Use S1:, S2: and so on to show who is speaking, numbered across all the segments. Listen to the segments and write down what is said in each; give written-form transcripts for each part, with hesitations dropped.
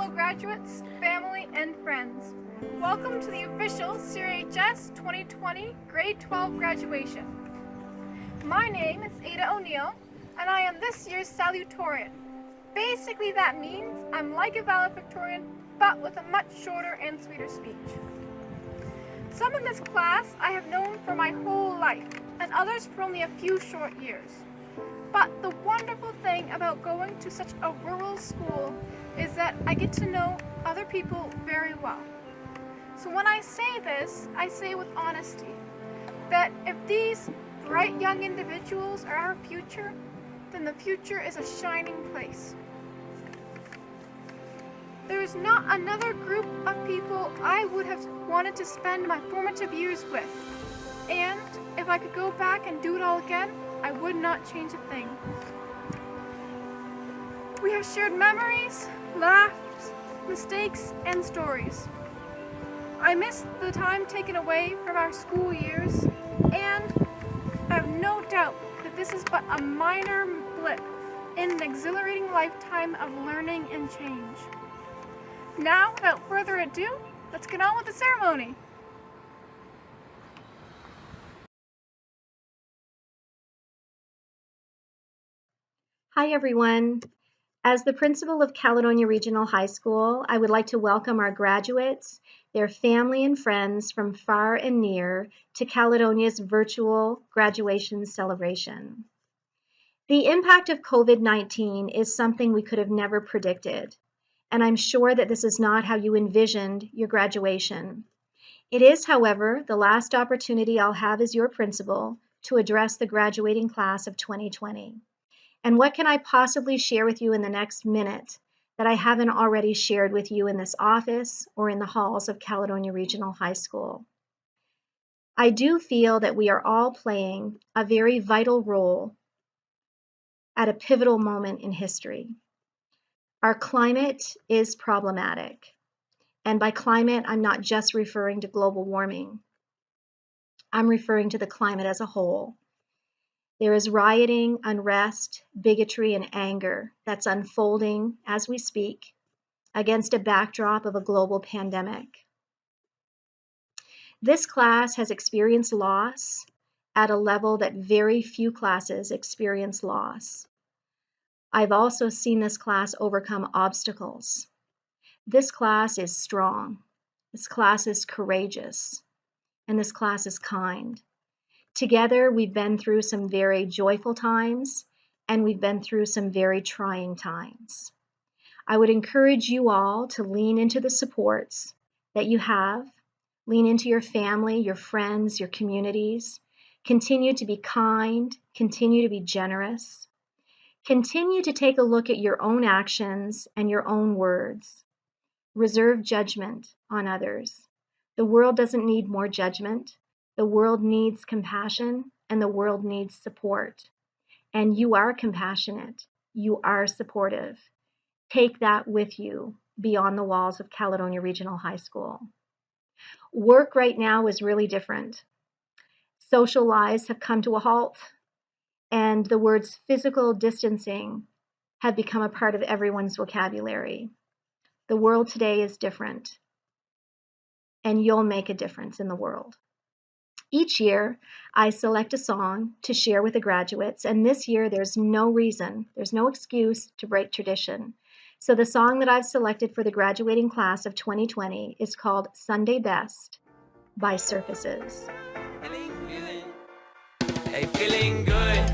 S1: fellow graduates, family, and friends. Welcome to the official CRHS 2020 Grade 12 graduation. My name is Ada O'Neill, and I am this year's salutatorian. Basically, that means I'm like a valedictorian, but with a much shorter and sweeter speech. Some in this class I have known for my whole life, and others for only a few short years. But the wonderful thing about going to such a rural school is that I get to know other people very well. So when I say this, I say with honesty that if these bright young individuals are our future, then the future is a shining place. There is not another group of people I would have wanted to spend my formative years with. And if I could go back and do it all again, I would not change a thing. We have shared memories, laughs, mistakes, and stories. I miss the time taken away from our school years, and I have no doubt that this is but a minor blip in an exhilarating lifetime of learning and change. Now, without further ado, let's get on with the ceremony.
S2: Hi, everyone. As the principal of Caledonia Regional High School, I would like to welcome our graduates, their family and friends from far and near to Caledonia's virtual graduation celebration. The impact of COVID-19 is something we could have never predicted, and I'm sure that this is not how you envisioned your graduation. It is, however, the last opportunity I'll have as your principal to address the graduating class of 2020. And what can I possibly share with you in the next minute that I haven't already shared with you in this office or in the halls of Caledonia Regional High School? I do feel that we are all playing a very vital role at a pivotal moment in history. Our climate is problematic. And by climate, I'm not just referring to global warming. I'm referring to the climate as a whole. There is rioting, unrest, bigotry, and anger that's unfolding as we speak against a backdrop of a global pandemic. This class has experienced loss at a level that very few classes experience loss. I've also seen this class overcome obstacles. This class is strong. This class is courageous. And this class is kind. Together, we've been through some very joyful times, and we've been through some very trying times. I would encourage you all to lean into the supports that you have, lean into your family, your friends, your communities, continue to be kind, continue to be generous, continue to take a look at your own actions and your own words. Reserve judgment on others. The world doesn't need more judgment. The world needs compassion, and the world needs support. And you are compassionate. You are supportive. Take that with you beyond the walls of Caledonia Regional High School. Work right now is really different. Social lives have come to a halt, and the words physical distancing have become a part of everyone's vocabulary. The world today is different, and you'll make a difference in the world. Each year, I select a song to share with the graduates, and this year there's no reason, there's no excuse to break tradition. So the song that I've selected for the graduating class of 2020 is called Sunday Best by Surfaces.
S3: Hey, feeling good,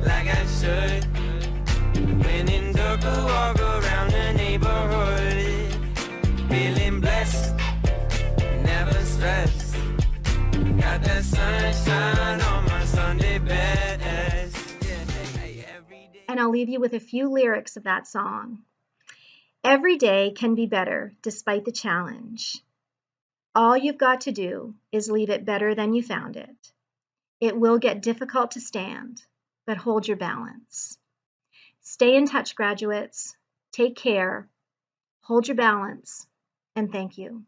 S3: like I should. When in dark, I walk around the neighborhood. Feeling blessed, never stressed. Got that sunshine on my Sunday best.
S2: And I'll leave you with a few lyrics of that song. Every day can be better despite the challenge. All you've got to do is leave it better than you found it. It will get difficult to stand, but hold your balance. Stay in touch, graduates. Take care, hold your balance, and thank you.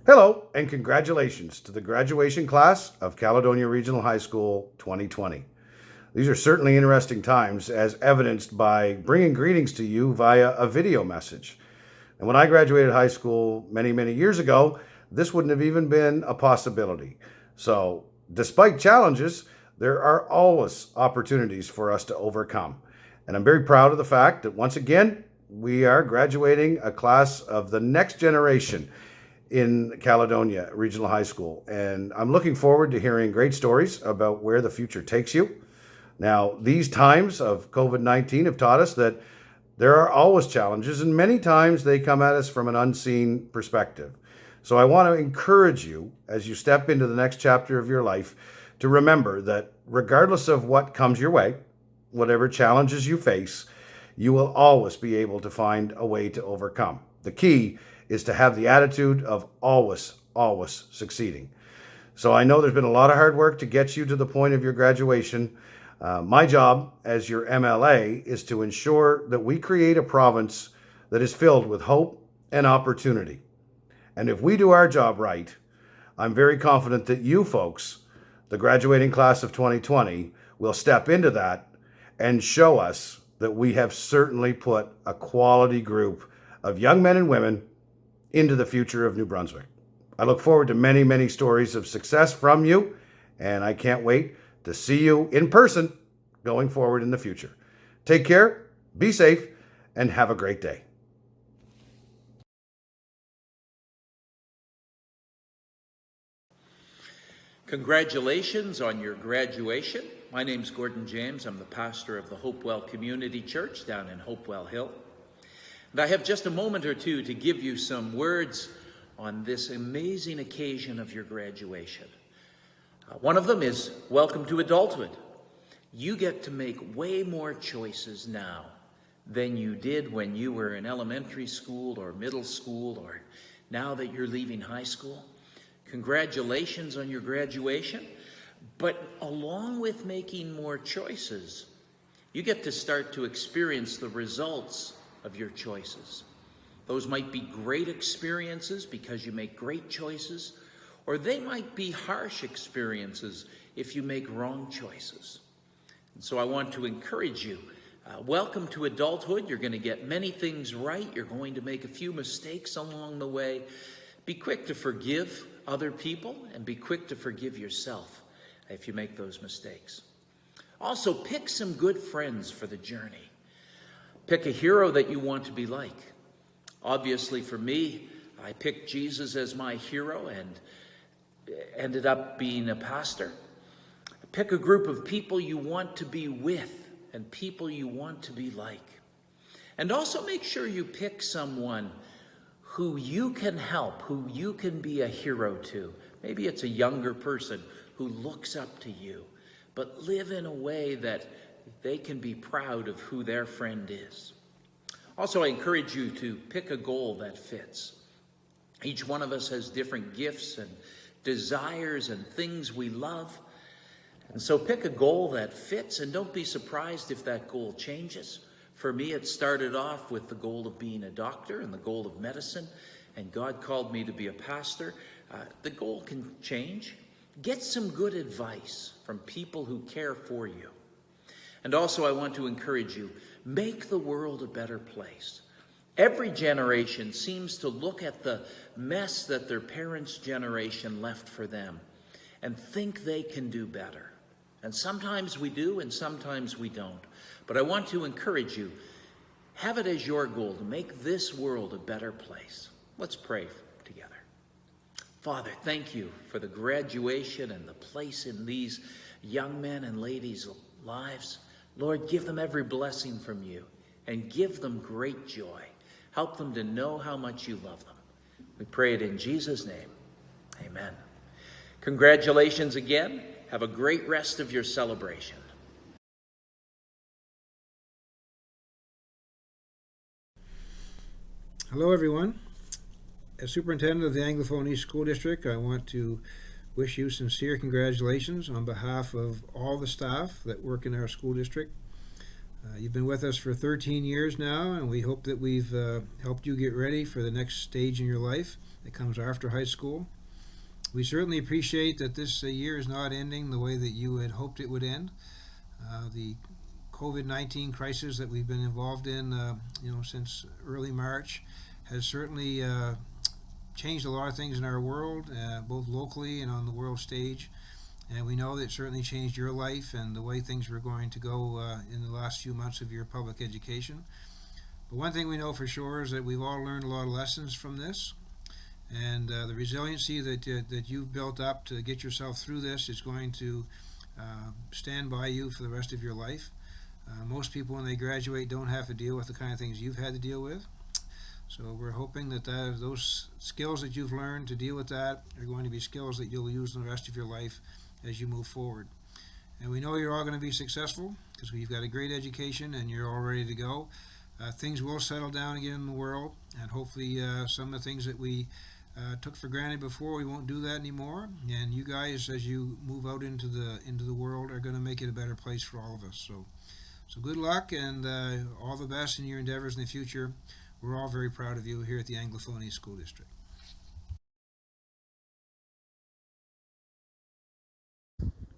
S4: Hello, and congratulations to the graduation class of Caledonia Regional High School 2020. These are certainly interesting times, as evidenced by bringing greetings to you via a video message. And when I graduated high school many, many years ago, this wouldn't have even been a possibility. So, despite challenges, there are always opportunities for us to overcome. And I'm very proud of the fact that once again, we are graduating a class of the next generation in Caledonia Regional High School. And I'm looking forward to hearing great stories about where the future takes you. Now, these times of COVID-19 have taught us that there are always challenges, and many times they come at us from an unseen perspective. So I want to encourage you, as you step into the next chapter of your life, to remember that regardless of what comes your way, whatever challenges you face, you will always be able to find a way to overcome. The key is to have the attitude of always succeeding. So I know there's been a lot of hard work to get you to the point of your graduation. My job as your MLA is to ensure that we create a province that is filled with hope and opportunity. And if we do our job right, I'm very confident that you folks, the graduating class of 2020, will step into that and show us that we have certainly put a quality group of young men and women into the future of New Brunswick. I look forward to many, many stories of success from you, and I can't wait to see you in person going forward in the future. Take care, be safe, and have a great day.
S5: Congratulations on your graduation. My name's Gordon James. I'm the pastor of the Hopewell Community Church down in Hopewell Hill. And I have just a moment or two to give you some words on this amazing occasion of your graduation. One of them is welcome to adulthood. You get to make way more choices now than you did when you were in elementary school or middle school or now that you're leaving high school. Congratulations on your graduation. But along with making more choices, you get to start to experience the results of your choices. Those might be great experiences because you make great choices, or they might be harsh experiences if you make wrong choices. And so I want to encourage you. Welcome to adulthood. You're going to get many things right. You're going to make a few mistakes along the way. Be quick to forgive other people and be quick to forgive yourself if you make those mistakes. Also, pick some good friends for the journey. Pick a hero that you want to be like. Obviously, for me, I picked Jesus as my hero and ended up being a pastor. Pick a group of people you want to be with and people you want to be like. And also make sure you pick someone who you can help, who you can be a hero to. Maybe it's a younger person who looks up to you, but live in a way that they can be proud of who their friend is. Also, I encourage you to pick a goal that fits. Each one of us has different gifts and desires and things we love. And so pick a goal that fits, and don't be surprised if that goal changes. For me, it started off with the goal of being a doctor and the goal of medicine, and God called me to be a pastor. The goal can change. Get some good advice from people who care for you. And also, I want to encourage you, make the world a better place. Every generation seems to look at the mess that their parents' generation left for them and think they can do better. And sometimes we do, and sometimes we don't. But I want to encourage you, have it as your goal to make this world a better place. Let's pray together. Father, thank you for the graduation and the place in these young men and ladies' lives. Lord, give them every blessing from you and give them great joy. Help them to know how much you love them. We pray it in Jesus' name. Amen. Congratulations again. Have a great rest of your celebration.
S6: Hello, everyone. As superintendent of the Anglophone East School District, I want to wish you sincere congratulations on behalf of all the staff that work in our school district. You've been with us for 13 years now, and we hope that we've helped you get ready for the next stage in your life that comes after high school. We certainly appreciate that this year is not ending the way that you had hoped it would end. The COVID-19 crisis that we've been involved in, since early March, has certainly changed a lot of things in our world, both locally and on the world stage. And we know that it certainly changed your life and the way things were going to go in the last few months of your public education. But one thing we know for sure is that we've all learned a lot of lessons from this. And the resiliency that you've built up to get yourself through this is going to stand by you for the rest of your life. Most people, when they graduate, don't have to deal with the kind of things you've had to deal with. So we're hoping that those skills that you've learned to deal with that are going to be skills that you'll use in the rest of your life as you move forward. And we know you're all going to be successful because you've got a great education and you're all ready to go. Things will settle down again in the world, and hopefully some of the things that we took for granted before, we won't do that anymore. And you guys, as you move out into the world, are going to make it a better place for all of us. So good luck and all the best in your endeavors in the future. We're all very proud of you here at the Anglophonia School District.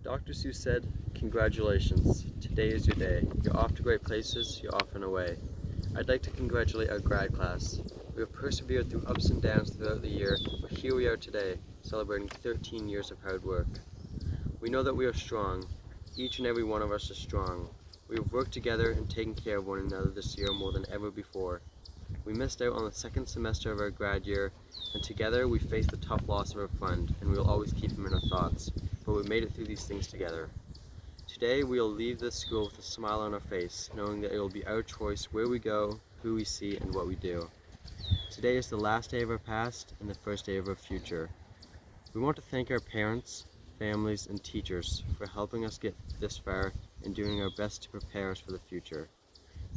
S7: Dr. Seuss said, "Congratulations. Today is your day. You're off to great places. You're off and away." I'd like to congratulate our grad class. We have persevered through ups and downs throughout the year, but here we are today, celebrating 13 years of hard work. We know that we are strong. Each and every one of us is strong. We have worked together and taken care of one another this year more than ever before. We missed out on the second semester of our grad year, and together we faced the tough loss of our friend, and we will always keep him in our thoughts, but we made it through these things together. Today we will leave this school with a smile on our face, knowing that it will be our choice where we go, who we see, and what we do. Today is the last day of our past and the first day of our future. We want to thank our parents, families, and teachers for helping us get this far and doing our best to prepare us for the future.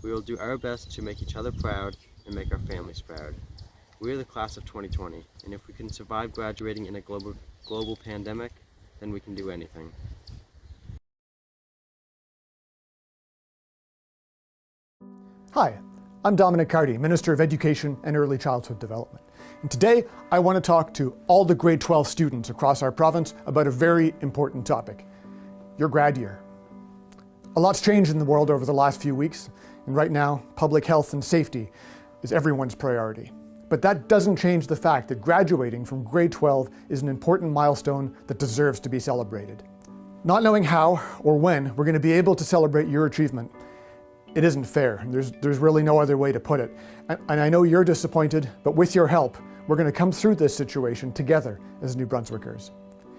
S7: We will do our best to make each other proud and make our families proud. We are the class of 2020, and if we can survive graduating in a global pandemic, then we can do anything.
S8: Hi, I'm Dominic Carty, Minister of Education and Early Childhood Development. And today I want to talk to all the grade 12 students across our province about a very important topic, your grad year. A lot's changed in the world over the last few weeks, and right now, public health and safety is everyone's priority. But that doesn't change the fact that graduating from grade 12 is an important milestone that deserves to be celebrated. Not knowing how or when we're going to be able to celebrate your achievement, it isn't fair. There's really no other way to put it. And I know you're disappointed, but with your help, we're going to come through this situation together as New Brunswickers.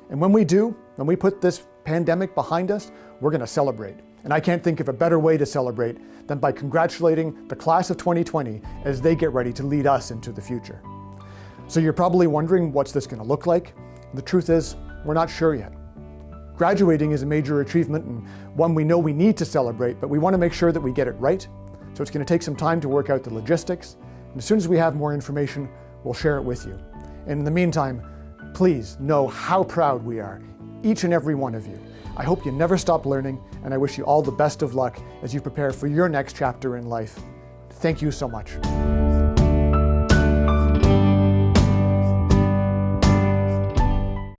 S8: And when we do, when we put this pandemic behind us, we're going to celebrate. And I can't think of a better way to celebrate than by congratulating the class of 2020 as they get ready to lead us into the future. So you're probably wondering, what's this going to look like? The truth is, we're not sure yet. Graduating is a major achievement and one we know we need to celebrate, but we want to make sure that we get it right. So it's going to take some time to work out the logistics. And as soon as we have more information, we'll share it with you. And in the meantime, please know how proud we are, each and every one of you. I hope you never stop learning, and I wish you all the best of luck as you prepare for your next chapter in life. Thank you so much.